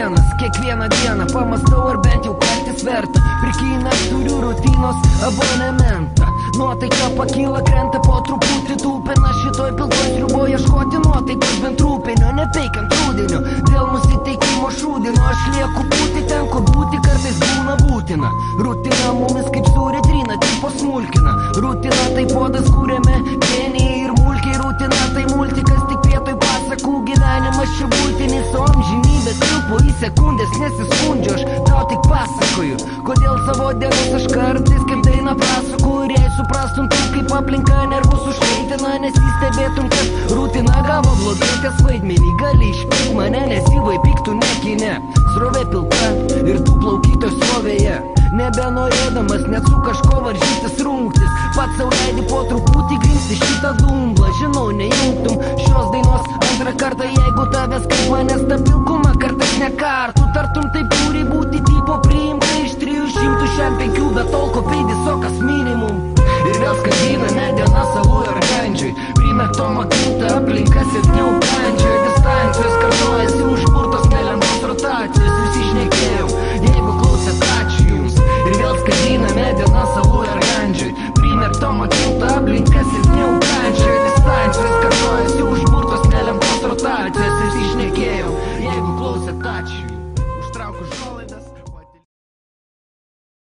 vienas, kiekvieną dieną pamastau ar bent jau kartais verta. Prikynęs turiu rutinos abonementą. Nuotaika pakyla, krenta po truputį tūpina. Šitoj pilkoj sriuboj ieškoti nuotaikos bent rūpinio, nepeikiant rūdinio. Dėl nusiteikimo šūdino aš lieku būti ten, kur būti kartais būna būtina. Rutina mumis kaip sūrė trina, tipo smulkina. Rutina tai podas, kuriame genijai ir mulkiai. Rutina tai multikas, tik vietoj pasakų. Gyvenimas čia būtinis, o amžinybė tilpo į sekundės. Nesiskundžiu, aš tau tik pasakoju, kodėl savo dienos aš kartais kaip daina prasakoju. Ir jei suprastum taip, kaip aplinka nervus užkaitina, nesistebėtum, kad rutina gavo blogietės vaidmenį. Gali išpilk mane, nesivai piktų nekine. Srovė pilka ir tu plaukytoj srovėje, nebenorėdamas net su kažko varžytis rungtis. Pats sau leidi po truputį grimsti šitą dumblą. Žinau, nejungtum šios dainos antrą kartą, jeigu tavęs kaip manęs tą pilkumą kartą